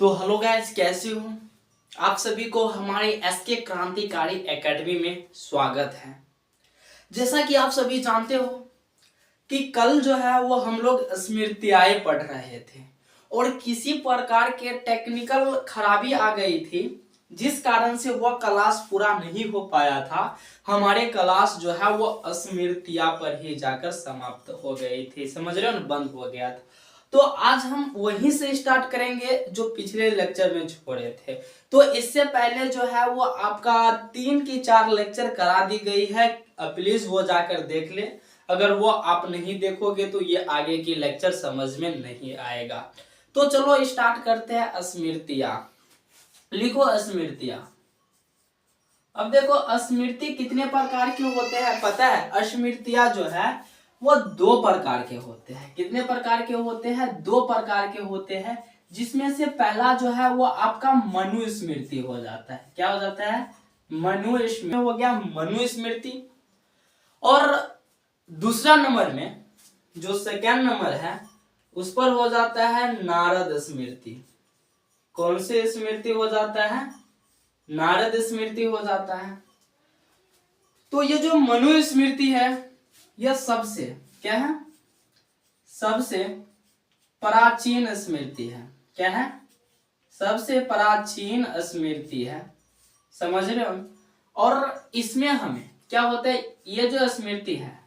तो hello guys, कैसे हो आप सभी को हमारे एसके क्रांतिकारी एकेडमी में स्वागत है। जैसा कि आप सभी जानते हो कि कल जो है वो हम लोग स्मृतियाएं पढ़ रहे थे और किसी प्रकार के टेक्निकल खराबी आ गई थी जिस कारण से वह क्लास पूरा नहीं हो पाया था। हमारे क्लास जो है वो स्मृतिया पर ही जाकर समाप्त हो गई थी, समझ रहे हो ना, बंद हो गया था। तो आज हम वहीं से स्टार्ट करेंगे जो पिछले लेक्चर में छोड़े थे। तो इससे पहले जो है वो आपका 3 की 4 लेक्चर करा दी गई है, प्लीज वो जाकर देख ले। अगर वो आप नहीं देखोगे तो ये आगे की लेक्चर समझ में नहीं आएगा। तो चलो स्टार्ट करते हैं। स्मृतियां लिखो, स्मृतियां। अब देखो स्मृति कितने प्रकार के होते हैं पता है? स्मृतियां जो है वो 2 प्रकार के होते हैं। कितने प्रकार के होते हैं? 2 प्रकार के होते हैं, जिसमें से पहला जो है वो आपका मनुस्मृति हो जाता है। क्या हो जाता है? मनुस्मृति हो गया, मनुस्मृति। और दूसरा नंबर में जो सेकंड नंबर है उस पर हो जाता है नारद स्मृति। कौन से स्मृति हो जाता है? नारद स्मृति हो जाता है। तो ये जो मनुस्मृति है यह सबसे क्या है? सबसे प्राचीन स्मृति है। क्या है? सबसे प्राचीन स्मृति है, समझ रहे हो? और इसमें हमें क्या होता है? ये जो स्मृति है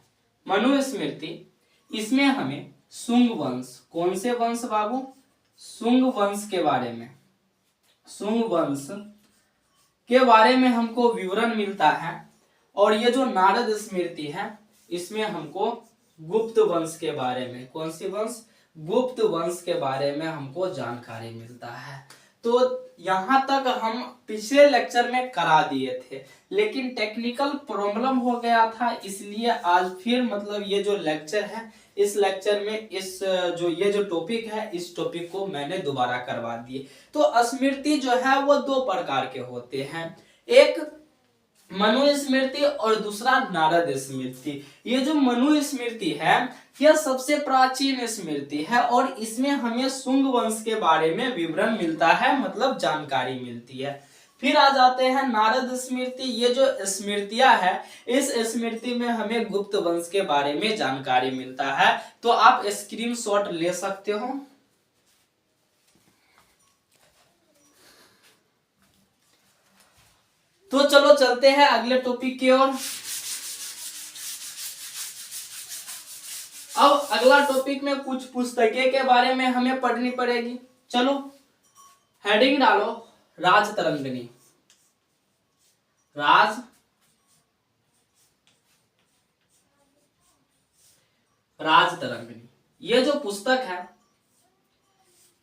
मनुस्मृति, इसमें हमें शुंग वंश, कौन से वंश बाबू? शुंग वंश के बारे में, शुंग वंश के बारे में हमको विवरण मिलता है। और ये जो नारद स्मृति है इसमें हमको गुप्त वंश के बारे में, कौन सी वंश? गुप्त वंश के बारे में हमको जानकारी मिलता है। तो यहाँ तक हम पिछले लेक्चर में करा दिए थे, लेकिन टेक्निकल प्रॉब्लम हो गया था, इसलिए आज फिर मतलब ये जो लेक्चर है इस लेक्चर में इस जो ये जो टॉपिक है इस टॉपिक को मैंने दोबारा करवा दिए। तो स्मृति जो है वो 2 प्रकार के होते हैं, एक मनुस्मृति और दूसरा नारद स्मृति। ये जो मनुस्मृति है यह सबसे प्राचीन स्मृति है और इसमें हमें शुंग वंश के बारे में विवरण मिलता है, मतलब जानकारी मिलती है। फिर आ जाते हैं नारद स्मृति। ये जो स्मृतियां है इस स्मृति में हमें गुप्त वंश के बारे में जानकारी मिलता है। तो आप स्क्रीनशॉट ले सकते हो। तो चलो चलते हैं अगले टॉपिक की ओर। अब अगला टॉपिक में कुछ पुस्तकें के बारे में हमें पढ़नी पड़ेगी। चलो हेडिंग डालो, राजतरंगिणी। राजतरंगिणी ये जो पुस्तक है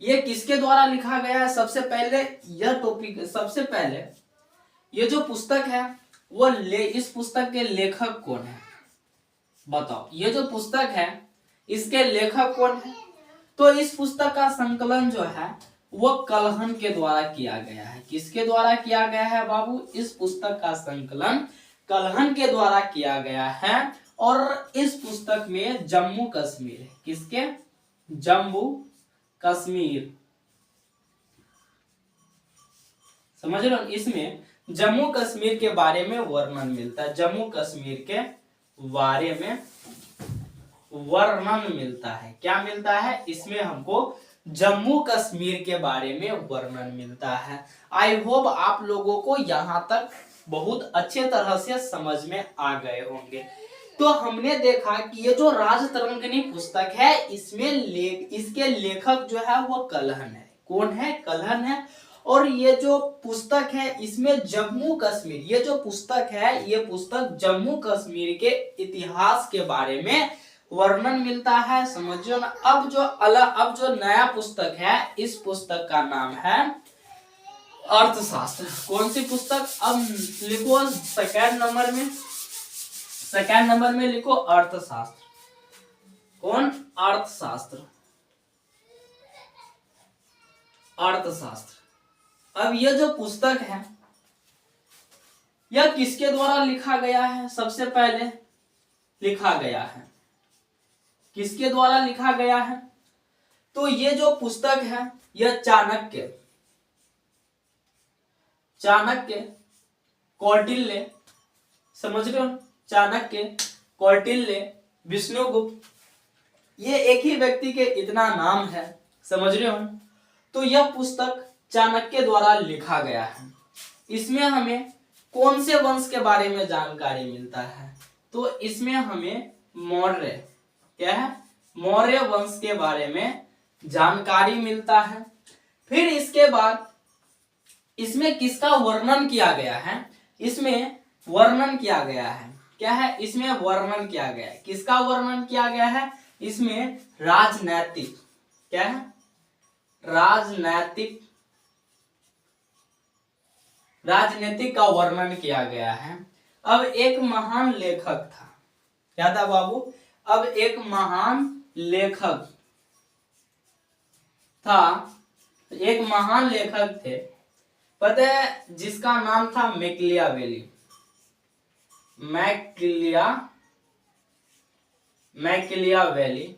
ये किसके द्वारा लिखा गया है? सबसे पहले यह टॉपिक, सबसे पहले ये जो पुस्तक है वो इस पुस्तक के लेखक कौन है बताओ? ये जो पुस्तक है इसके लेखक कौन है? तो इस पुस्तक का संकलन जो है वो कलहन के द्वारा किया गया है। किसके द्वारा किया गया है बाबू? इस पुस्तक का संकलन कलहन के द्वारा किया गया है। और इस पुस्तक में जम्मू कश्मीर है। किसके? जम्मू कश्मीर, समझ रहे हो? इसमें जम्मू कश्मीर के बारे में वर्णन मिलता है। जम्मू कश्मीर के बारे में वर्णन मिलता है। क्या मिलता है? इसमें हमको जम्मू कश्मीर के बारे में वर्णन मिलता है। आई होप आप लोगों को यहाँ तक बहुत अच्छे तरह से समझ में आ गए होंगे। तो हमने देखा कि ये जो राजतरंगिणी पुस्तक है इसमें इसके लेखक जो है वो कलहन है। कौन है? कलहन है। और ये जो पुस्तक है इसमें जम्मू कश्मीर, ये जो पुस्तक है ये पुस्तक जम्मू कश्मीर के इतिहास के बारे में वर्णन मिलता है, समझो ना। अब जो नया पुस्तक है इस पुस्तक का नाम है अर्थशास्त्र। कौन सी पुस्तक? अब लिखो सेकंड नंबर में लिखो अर्थशास्त्र। कौन? अर्थशास्त्र, अर्थशास्त्र। अब ये जो पुस्तक है यह किसके द्वारा लिखा गया है? सबसे पहले लिखा गया है, किसके द्वारा लिखा गया है? तो ये जो पुस्तक है यह चाणक्य, चाणक्य, कौटिल्य, समझ रहे हो, चाणक्य, कौटिल्य, विष्णुगुप्त, ये एक ही व्यक्ति के इतना नाम है, समझ रहे हो। तो यह पुस्तक चाणक्य द्वारा लिखा गया है। इसमें हमें कौन से वंश के बारे में जानकारी मिलता है, तो इसमें हमें मौर्य, क्या है, मौर्य वंश के बारे में जानकारी मिलता है। फिर इसके बाद इसमें किसका वर्णन किया गया है, इसमें वर्णन किया गया है, क्या है, इसमें वर्णन किया गया है, किसका वर्णन किया गया है, इसमें राजनैतिक, क्या है, राजनीतिक का वर्णन किया गया है। अब एक महान लेखक था, क्या था बाबू, अब एक महान लेखक था, एक महान लेखक थे, पता है, जिसका नाम था मैकियावेली, मैकियावेली।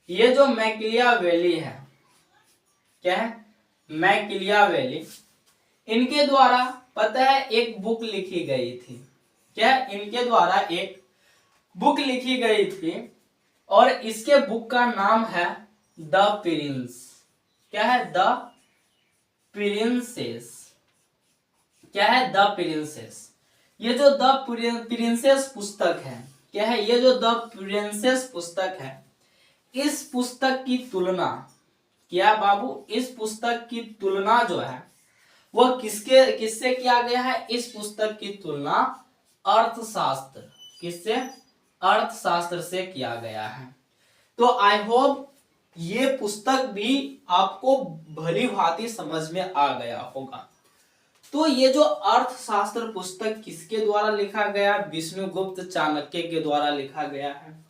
ये जो मैकियावेली है, क्या है, मैकियावेली, इनके द्वारा पता है एक बुक लिखी गई थी, क्या, इनके द्वारा एक बुक लिखी गई थी और इसके बुक का नाम है द प्रिंस, क्या है, द प्रिंसेस, क्या है, द प्रिंसेस। ये जो द प्रिंसेस पुस्तक है, क्या है, ये जो द प्रिंसेस पुस्तक है, इस पुस्तक की तुलना, क्या बाबू, इस पुस्तक की तुलना जो है वह किससे किया गया है, इस पुस्तक की तुलना अर्थशास्त्र, किससे, अर्थशास्त्र से किया गया है। तो आई होप ये पुस्तक भी आपको भली भांति समझ में आ गया होगा। तो ये जो अर्थशास्त्र पुस्तक किसके द्वारा लिखा गया, विष्णुगुप्त चाणक्य के द्वारा लिखा गया है।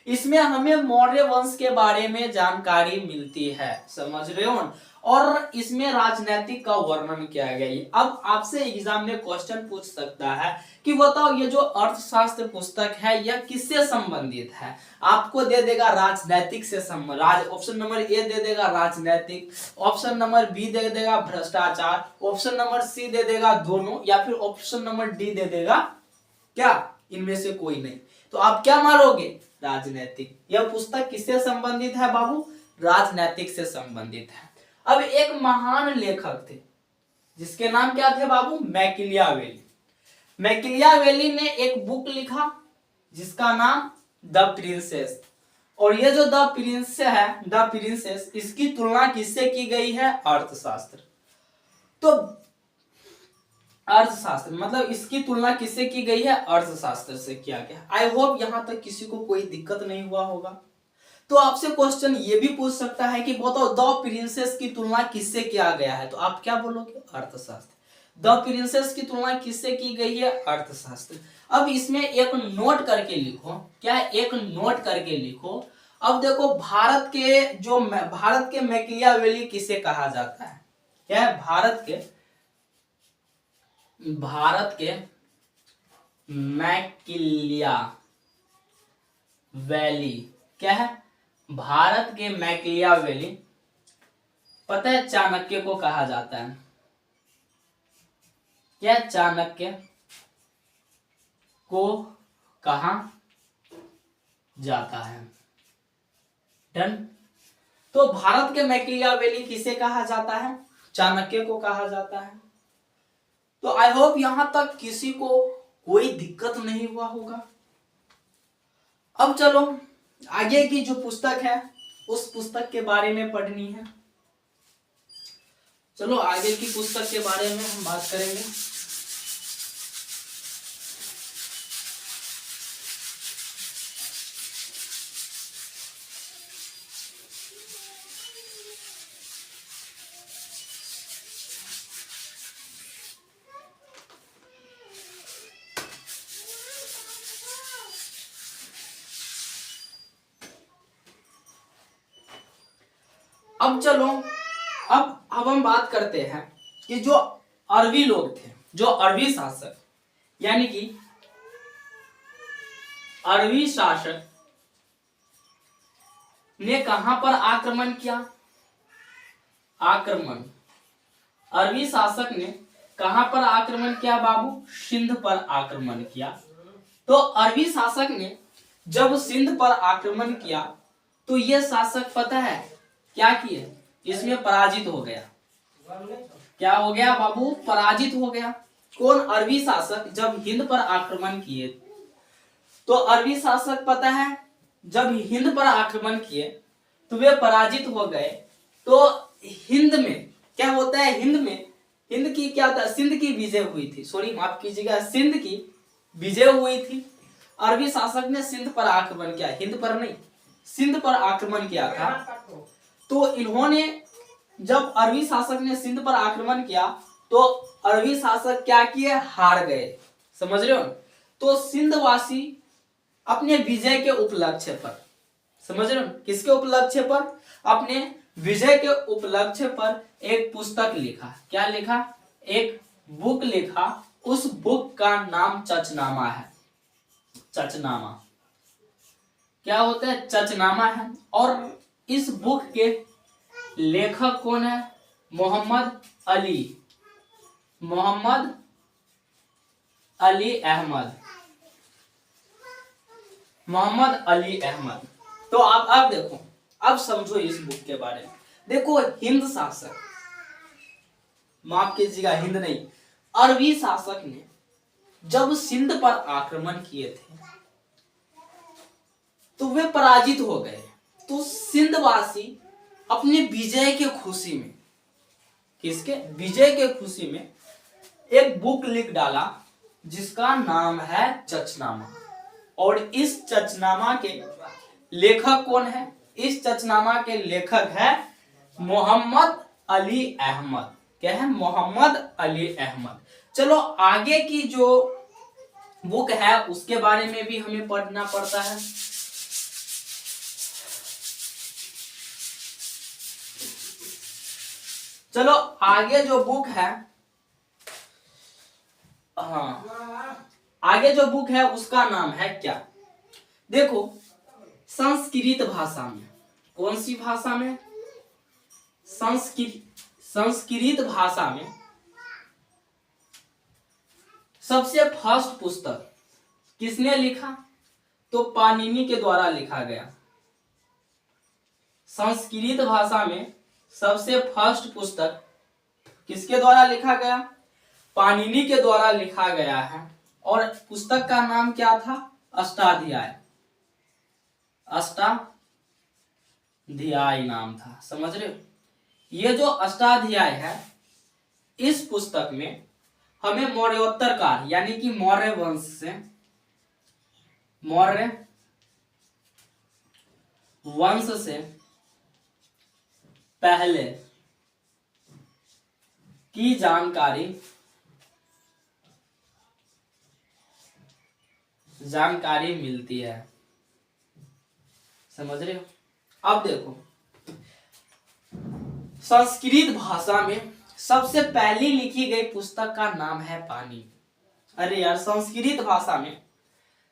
इसमें हमें मौर्य वंश के बारे में जानकारी मिलती है, समझ रहे हो, और इसमें राजनीतिक का वर्णन किया गया है। अब आपसे एग्जाम में क्वेश्चन पूछ सकता है कि बताओ ये जो अर्थशास्त्र पुस्तक है यह किससे संबंधित है, आपको दे देगा राजनीतिक से संबंधित, ऑप्शन नंबर ए दे देगा राजनीतिक, ऑप्शन नंबर बी दे देगा भ्रष्टाचार, ऑप्शन नंबर सी दे देगा दोनों, या फिर ऑप्शन नंबर डी दे देगा क्या, इनमें से कोई नहीं। तो आप क्या मारोगे, राजनीतिक। यह पुस्तक किससे संबंधित है बाबू, राजनीतिक से संबंधित है। अब एक महान लेखक थे जिसके नाम क्या थे बाबू, मैकियावेली। मैकियावेली ने एक बुक लिखा जिसका नाम द प्रिंसेस, और ये जो द प्रिंस है, द प्रिंसेस, इसकी तुलना किससे की गई है, अर्थशास्त्र। तो अर्थशास्त्र मतलब इसकी तुलना किससे की गई है, अर्थशास्त्र से किया गया। आई होप यहां तक किसी को कोई दिक्कत नहीं हुआ होगा। तो आपसे क्वेश्चन ये भी पूछ सकता है कि बताओ द प्रिंसेस की तुलना किससे किया गया है, तो आप क्या बोलोगे, अर्थशास्त्र। द प्रिंसेस की तुलना किससे की गई है, अर्थशास्त्र। अब इसमें एक नोट करके लिखो, क्या, एक नोट करके लिखो। अब देखो भारत के मैकियावेली किसे कहा जाता है, क्या है, भारत के मैकियावेली, क्या है, भारत के मैकियावेली, पता है चाणक्य को कहा जाता है, क्या, चाणक्य को कहा जाता है, डन। तो भारत के मैकियावेली किसे कहा जाता है, चाणक्य को कहा जाता है। तो आई होप यहां तक किसी को कोई दिक्कत नहीं हुआ होगा। अब चलो आगे की जो पुस्तक है उस पुस्तक के बारे में पढ़नी है। चलो आगे की पुस्तक के बारे में हम बात करेंगे। अब चलो अब हम बात करते हैं कि जो अरबी लोग थे, जो अरबी शासक, यानी कि अरबी शासक ने कहां पर आक्रमण किया, अरबी शासक ने कहां पर आक्रमण किया बाबू? सिंध पर आक्रमण किया। तो अरबी शासक ने जब सिंध पर आक्रमण किया तो यह शासक पता है क्या किए? इसमें पराजित हो गया। क्या हो गया बाबू? पराजित हो गया। कौन? अरबी शासक जब हिंद पर आक्रमण किए। तो अरबी शासक पता है जब हिंद पर आक्रमण किए तो वे पराजित हो गए। तो हिंद में क्या होता है? हिंद की क्या था? सिंध की विजय हुई थी। सॉरी माफ कीजिएगा, सिंध की विजय हुई थी। अरबी शासक ने सिंध पर आक्रमण किया, हिंद पर नहीं, सिंध पर आक्रमण किया था। तो इन्होंने जब अरबी शासक ने सिंध पर आक्रमण किया तो अरबी शासक क्या किए? हार गए। समझ रहे हो? तो सिंध वासी अपने विजय के उपलक्ष्य पर, समझ रहे हो? किसके उपलक्ष्य पर? अपने विजय के उपलक्ष्य पर एक पुस्तक लिखा। क्या लिखा? एक बुक लिखा। उस बुक का नाम चचनामा है। चचनामा क्या होता है? चचनामा है। और इस बुक के लेखक कौन है? मोहम्मद अली अहमद। मोहम्मद अली अहमद। तो अब देखो, अब समझो इस बुक के बारे में। देखो हिंद शासक, माफ कीजिएगा हिंद नहीं, अरबी शासक ने जब सिंध पर आक्रमण किए थे तो वे पराजित हो गए। तो सिंधवासी अपने विजय के खुशी में, किसके? विजय के खुशी में एक बुक लिख डाला जिसका नाम है चचनामा। और इस चचनामा के लेखक कौन है? इस चचनामा के लेखक है मोहम्मद अली अहमद। क्या है? मोहम्मद अली अहमद। चलो आगे की जो बुक है उसके बारे में भी हमें पढ़ना पड़ता है। चलो आगे जो बुक है, हाँ, आगे जो बुक है उसका नाम है क्या? देखो संस्कृत भाषा में, कौन सी भाषा में? संस्कृत भाषा में सबसे फर्स्ट पुस्तक किसने लिखा? तो पाणिनि के द्वारा लिखा गया। संस्कृत भाषा में सबसे फर्स्ट पुस्तक किसके द्वारा लिखा गया? पाणिनि के द्वारा लिखा गया है। और पुस्तक का नाम क्या था? अष्टाध्यायी। अष्टाध्यायी नाम था। समझ रहे हो? ये जो अष्टाध्यायी है, इस पुस्तक में हमें मौर्योत्तर काल यानी कि मौर्य वंश से पहले की जानकारी मिलती है। समझ रहे हो? अब देखो संस्कृत भाषा में सबसे पहली लिखी गई पुस्तक का नाम है पाणिनि। अरे यार, संस्कृत भाषा में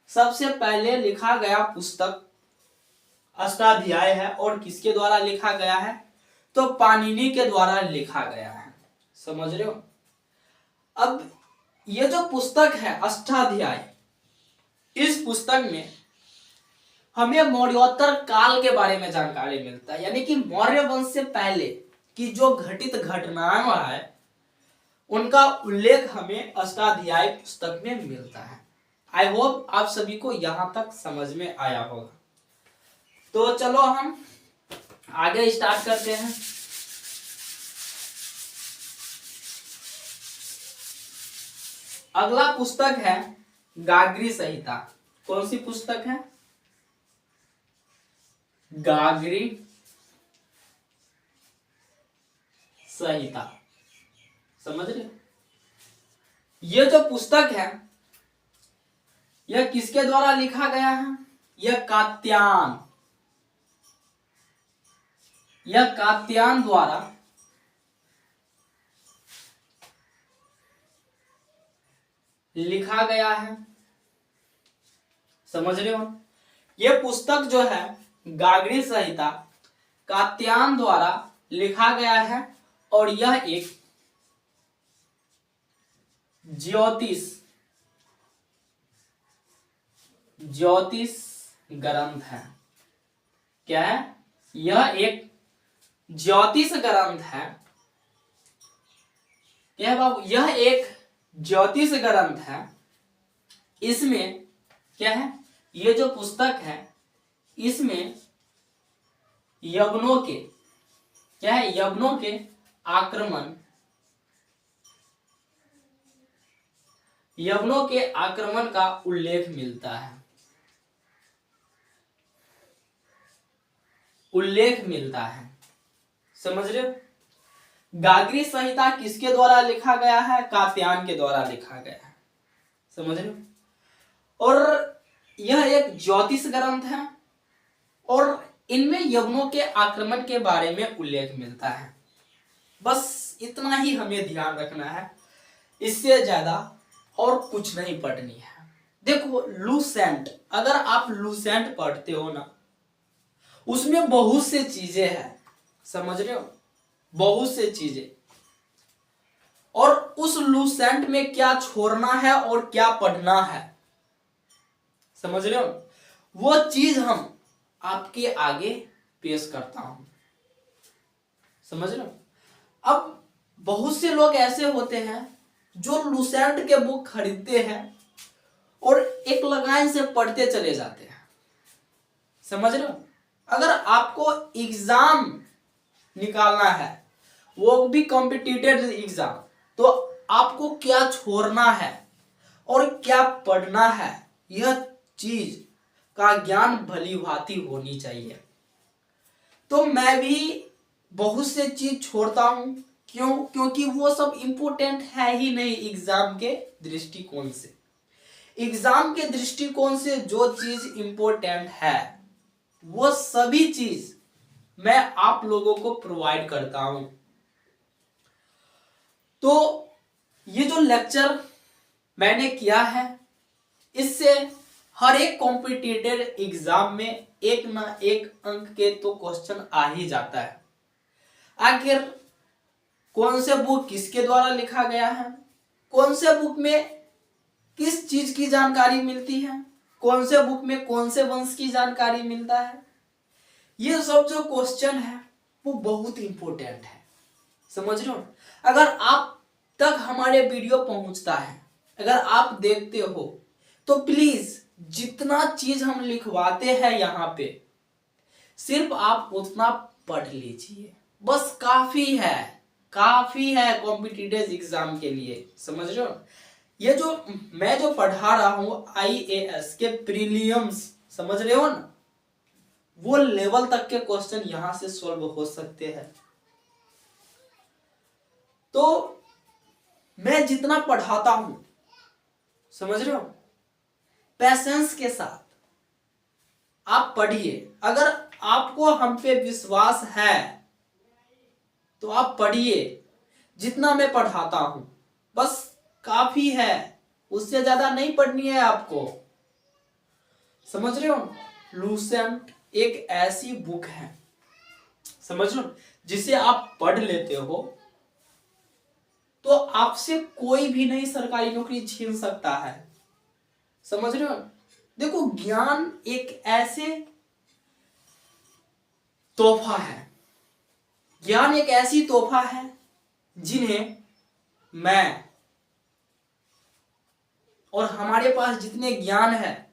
सबसे पहले लिखा गया पुस्तक अष्टाध्यायी है। और किसके द्वारा लिखा गया है? तो पाणिनि के द्वारा लिखा गया है। समझ रहे हो? अब ये जो पुस्तक है अष्टाध्यायी, इस पुस्तक में हमें मौर्योत्तर काल के बारे में जानकारी मिलता है। यानी कि मौर्य वंश से पहले की जो घटित घटनाएं है उनका उल्लेख हमें अष्टाध्यायी पुस्तक में मिलता है। आई होप आप सभी को यहां तक समझ में आया होगा। तो चलो हम आगे स्टार्ट करते हैं। अगला पुस्तक है गाग्री संहिता। कौन सी पुस्तक है? गाग्री संहिता। समझ रहे? ये जो पुस्तक है यह किसके द्वारा लिखा गया है? यह कात्यायन द्वारा लिखा गया है। समझ रहे हो? यह पुस्तक जो है गाग्री संहिता कात्यायन द्वारा लिखा गया है। और यह एक ज्योतिष ज्योतिष ग्रंथ है। क्या है? यह एक ज्योतिष ग्रंथ है। क्या है बाबू? यह एक ज्योतिष ग्रंथ है। इसमें क्या है? ये जो पुस्तक है इसमें यवनों के क्या है? यवनों के आक्रमण का उल्लेख मिलता है। समझ रहे हो? गाग्री संहिता किसके द्वारा लिखा गया है? कात्यायन के द्वारा लिखा गया है। समझ रहे हो? और यह एक ज्योतिष ग्रंथ है और इनमें यवनों के आक्रमण के बारे में उल्लेख मिलता है। बस इतना ही हमें ध्यान रखना है, इससे ज्यादा और कुछ नहीं पढ़नी है। देखो लूसेंट, अगर आप लूसेंट पढ़ते हो ना, उसमें बहुत से चीजें हैं। समझ रहे हो? बहुत से चीजें। और उस लूसेंट में क्या छोड़ना है और क्या पढ़ना है, समझ रहे हो? वो चीज हम आपके आगे पेश करता हूं। समझ रहे हो? अब बहुत से लोग ऐसे होते हैं जो लूसेंट के बुक खरीदते हैं और एक लाइन से पढ़ते चले जाते हैं। समझ रहे हो? अगर आपको एग्जाम निकालना है, वो भी कॉम्पिटिटिव एग्जाम, तो आपको क्या छोड़ना है और क्या पढ़ना है, यह चीज का ज्ञान भली भांति होनी चाहिए। तो मैं भी बहुत से चीज छोड़ता हूं। क्योंकि वो सब इंपॉर्टेंट है ही नहीं एग्जाम के दृष्टिकोण से। एग्जाम के दृष्टिकोण से जो चीज इंपॉर्टेंट है वो सभी चीज मैं आप लोगों को प्रोवाइड करता हूं। तो ये जो लेक्चर मैंने किया है, इससे हर एक कॉम्पिटिटिव एग्जाम में एक ना एक अंक के तो क्वेश्चन आ ही जाता है। आखिर कौन से बुक किसके द्वारा लिखा गया है, कौन से बुक में किस चीज की जानकारी मिलती है, कौन से बुक में कौन से वंश की जानकारी मिलता है, ये सब जो क्वेश्चन है वो बहुत इंपॉर्टेंट है। समझ रहे हो? अगर आप तक हमारे वीडियो पहुंचता है, अगर आप देखते हो, तो प्लीज जितना चीज हम लिखवाते हैं यहाँ पे, सिर्फ आप उतना पढ़ लीजिए, बस काफी है कॉम्पिटिटिव एग्जाम के लिए। समझ रहे हो? ये जो मैं जो पढ़ा रहा हूं IAS के प्रीलिम्स, समझ रहे हो ना, वो लेवल तक के क्वेश्चन यहां से सॉल्व हो सकते हैं। तो मैं जितना पढ़ाता हूं, समझ रहे हो, पैसेंस के साथ आप पढ़िए। अगर आपको हम पे विश्वास है तो आप पढ़िए, जितना मैं पढ़ाता हूं बस काफी है, उससे ज्यादा नहीं पढ़नी है आपको। समझ रहे हो? लूसेंट एक ऐसी बुक है, समझ लो, जिसे आप पढ़ लेते हो तो आपसे कोई भी नहीं सरकारी नौकरी छीन सकता है। समझ रहे हो? देखो ज्ञान एक ऐसे तोहफा है, ज्ञान एक ऐसी तोहफा है जिन्हें मैं और हमारे पास जितने ज्ञान है,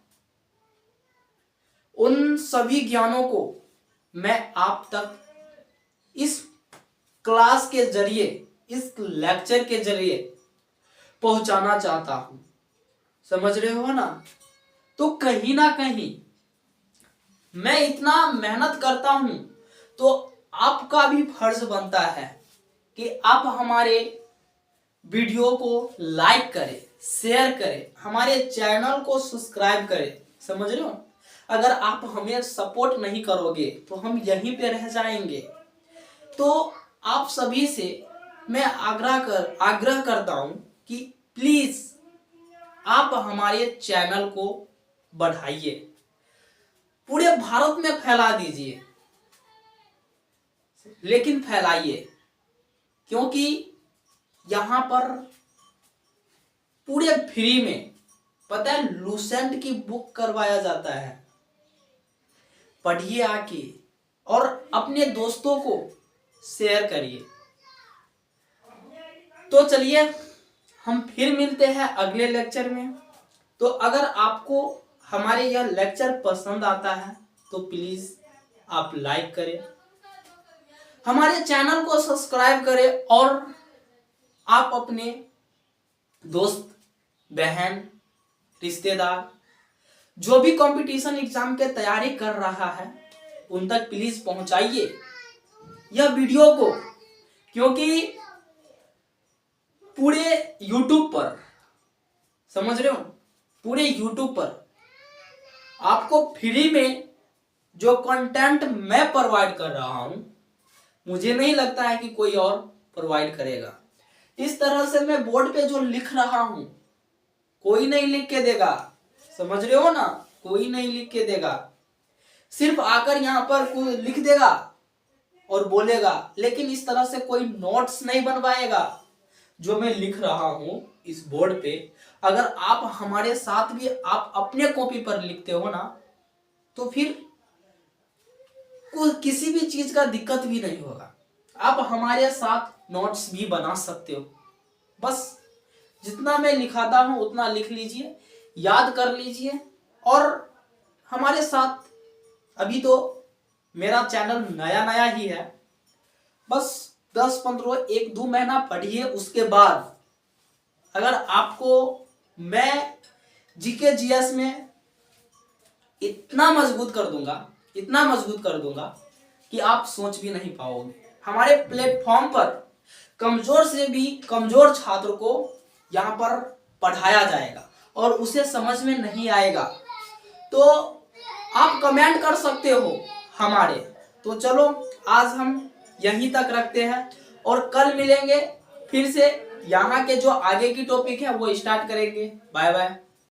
उन सभी ज्ञानों को मैं आप तक इस क्लास के जरिए, इस लेक्चर के जरिए पहुंचाना चाहता हूं। समझ रहे हो ना? तो कहीं ना कहीं मैं इतना मेहनत करता हूं, तो आपका भी फर्ज बनता है कि आप हमारे वीडियो को लाइक करें, शेयर करें, हमारे चैनल को सब्सक्राइब करें। समझ रहे हो? अगर आप हमें सपोर्ट नहीं करोगे तो हम यहीं पे रह जाएंगे। तो आप सभी से मैं आग्रह करता हूं कि प्लीज आप हमारे चैनल को बढ़ाइए, पूरे भारत में फैला दीजिए, लेकिन फैलाइए, क्योंकि यहां पर पूरे फ्री में, पता है, लूसेंट की बुक करवाया जाता है। पढ़िए आके और अपने दोस्तों को शेयर करिए। तो चलिए हम फिर मिलते हैं अगले लेक्चर में। तो अगर आपको हमारे यह लेक्चर पसंद आता है तो प्लीज आप लाइक करें, हमारे चैनल को सब्सक्राइब करें और आप अपने दोस्त, बहन, रिश्तेदार जो भी कंपटीशन एग्जाम के तैयारी कर रहा है उन तक प्लीज पहुंचाइए यह वीडियो को, क्योंकि पूरे YouTube पर, समझ रहे हो, पूरे YouTube पर आपको फ्री में जो कंटेंट मैं प्रोवाइड कर रहा हूं, मुझे नहीं लगता है कि कोई और प्रोवाइड करेगा। इस तरह से मैं बोर्ड पे जो लिख रहा हूं कोई नहीं लिख के देगा, समझ रहे हो ना, कोई नहीं लिख के देगा। सिर्फ आकर यहाँ पर कोई लिख देगा और बोलेगा, लेकिन इस तरह से कोई नोट्स नहीं बनवाएगा। जो मैं लिख रहा हूं इस बोर्ड पे, अगर आप हमारे साथ भी आप अपने कॉपी पर लिखते हो ना, तो फिर किसी भी चीज का दिक्कत भी नहीं होगा। आप हमारे साथ नोट्स भी बना सकते हो। बस जितना मैं लिखाता हूं उतना लिख लीजिए, याद कर लीजिए और हमारे साथ, अभी तो मेरा चैनल नया नया ही है, बस 10-15 1-2 महीना पढ़िए। उसके बाद अगर आपको मैं जीके जीएस में इतना मजबूत कर दूंगा, इतना मजबूत कर दूंगा कि आप सोच भी नहीं पाओगे। हमारे प्लेटफॉर्म पर कमजोर से भी कमजोर छात्र को यहाँ पर पढ़ाया जाएगा और उसे समझ में नहीं आएगा तो आप कमेंट कर सकते हो हमारे। तो चलो आज हम यहीं तक रखते हैं और कल मिलेंगे फिर से, यहाँ के जो आगे की टॉपिक है वो स्टार्ट करेंगे। Bye bye.